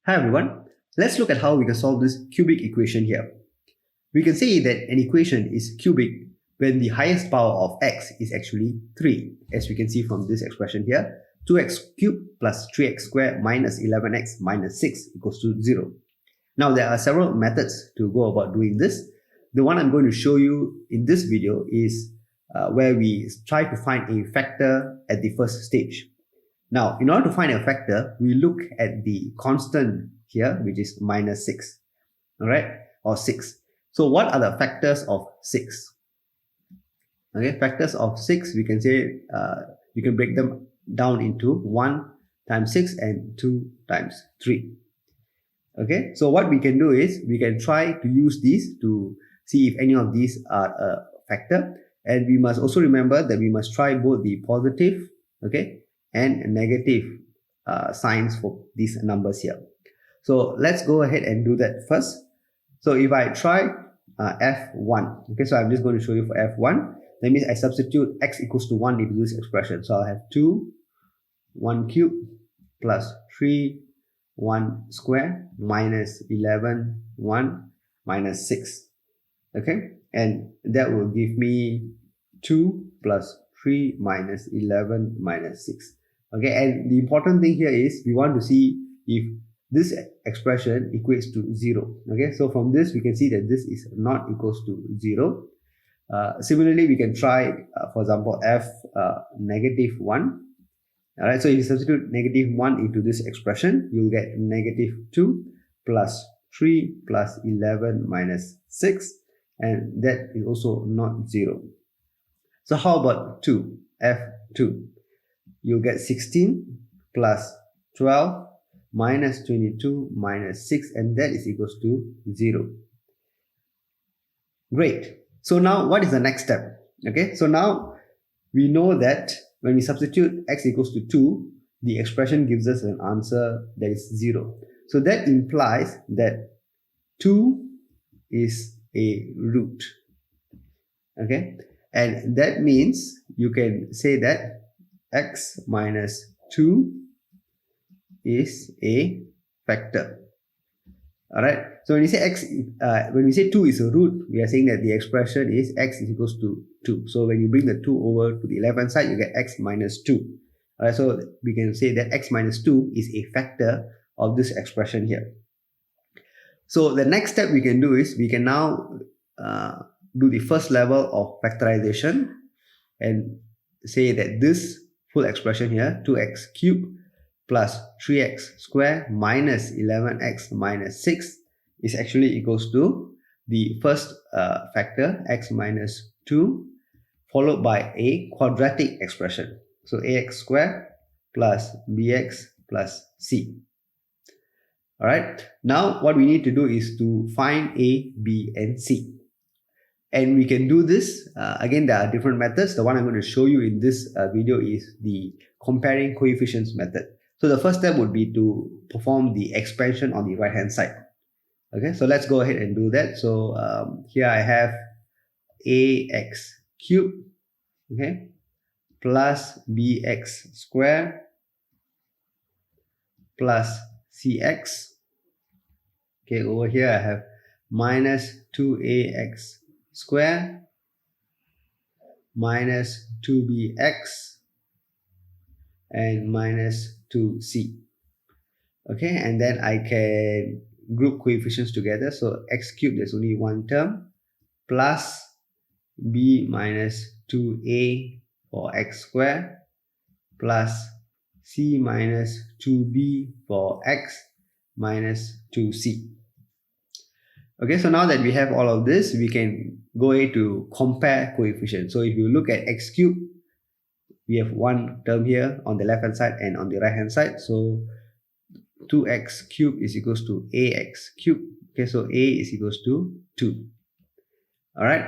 Hi everyone, let's look at how we can solve this cubic equation here. We can say that an equation is cubic when the highest power of x is actually 3, as we can see from this expression here. 2x cubed plus 3x squared minus 11x minus 6 equals to 0. Now there are several methods to go about doing this. The one I'm going to show you in this video is where we try to find a factor at the first stage. Now, in order to find a factor, we look at the constant here, which is minus 6, all right, or 6. So what are the factors of 6? Okay, factors of 6, we can say, you can break them down into 1 times 6 and 2 times 3. Okay, so what we can do is, we can try to use these to see if any of these are a factor. And we must also remember that we must try both the positive, okay, and negative signs for these numbers here. So let's go ahead and do that first. So if I try f1, okay, so I'm just going to show you for f1. That means I substitute x equals to 1 into this expression. So I'll have 2, 1 cubed plus 3, 1 square minus 11, 1 minus 6. Okay, and that will give me 2 plus 3 minus 11 minus 6. Okay, and the important thing here is we want to see if this expression equates to 0. Okay, so from this we can see that this is not equals to 0. Similarly, we can try, for example, f negative 1. All right, so if you substitute negative 1 into this expression, you'll get negative 2 plus 3 plus 11 minus 6, and that is also not 0. So how about 2, f2? You'll get 16 plus 12 minus 22 minus 6, and that is equals to 0. Great. So now what is the next step? Okay, so now we know that when we substitute x equals to 2, the expression gives us an answer that is 0. So that implies that 2 is a root. Okay, and that means you can say that x minus 2 is a factor. All right, so when you say when we say 2 is a root, we are saying that the expression is x is equals to 2. So when you bring the 2 over to the left hand side, you get x minus 2. All right, so we can say that x minus 2 is a factor of this expression here. So the next step we can do is we can now do the first level of factorization and say that this full expression here, 2x cubed plus 3x squared minus 11x minus 6 is actually equals to the first factor, x minus 2, followed by a quadratic expression. So ax squared plus bx plus c. All right, now what we need to do is to find a, b, and c. And we can do this, again, there are different methods. The one I'm going to show you in this video is the comparing coefficients method. So the first step would be to perform the expansion on the right hand side. Okay, so let's go ahead and do that. So here I have ax cubed, okay, plus bx squared plus cx. Okay, over here I have minus 2ax squared minus 2bx and minus 2c. Okay, and then I can group coefficients together. So x cubed, there's only one term, plus b minus 2a for x squared plus c minus 2b for x minus 2c. Okay, so now that we have all of this, we can go ahead to compare coefficients. So if you look at x cubed, we have one term here on the left hand side and on the right hand side. So 2x cubed is equals to ax cubed. Okay, so a is equals to 2. All right.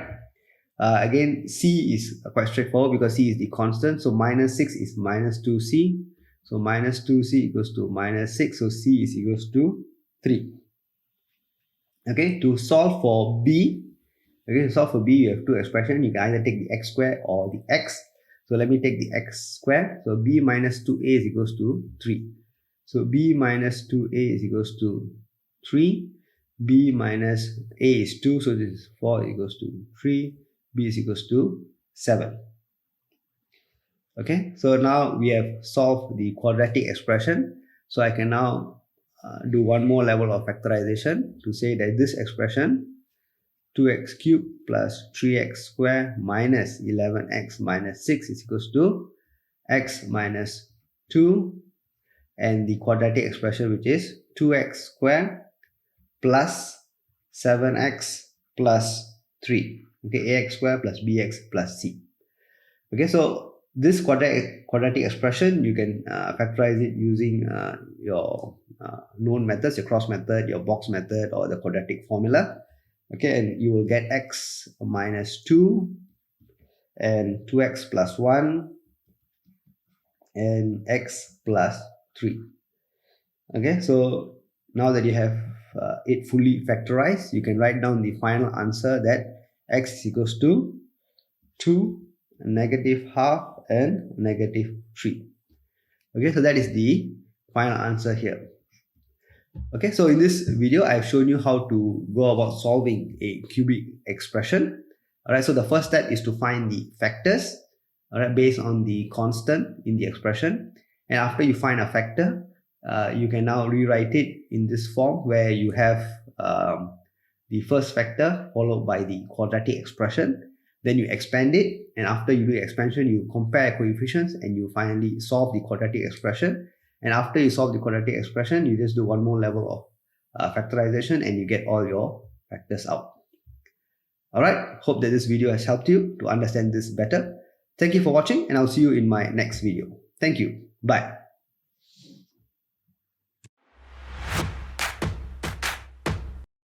Again, c is quite straightforward because c is the constant. So minus 6 is minus 2c. So minus 2c equals to minus 6. So c is equals to 3. Okay, to solve for b, okay, to solve for b, you have two expressions. You can either take the x squared or the x. So let me take the x squared. So b minus 2a is equals to 3. So b minus 2a is equals to 3. b minus a is 2, so this is 4 equals to 3. b is equals to 7. Okay, so now we have solved the quadratic expression. So I can now do one more level of factorization to say that this expression 2x cubed plus 3x squared minus 11x minus 6 is equals to x minus 2, and the quadratic expression, which is 2x squared plus 7x plus 3. Okay, ax squared plus bx plus c. Okay, so this quadratic expression, you can factorize it using your known methods, your cross method, your box method, or the quadratic formula. Okay, and you will get x minus 2 and 2x plus 1 and x plus 3. Okay, so now that you have it fully factorized, you can write down the final answer that x is equals to 2, negative half, and negative 3. Okay, so that is the final answer here. Okay, so in this video, I've shown you how to go about solving a cubic expression. Alright, so the first step is to find the factors, alright, based on the constant in the expression. And after you find a factor, you can now rewrite it in this form where you have the first factor followed by the quadratic expression. Then you expand it, and after you do the expansion, you compare coefficients and you finally solve the quadratic expression. And after you solve the quadratic expression, you just do one more level of factorization and you get all your factors out. Alright, hope that this video has helped you to understand this better. Thank you for watching, and I'll see you in my next video. Thank you. Bye.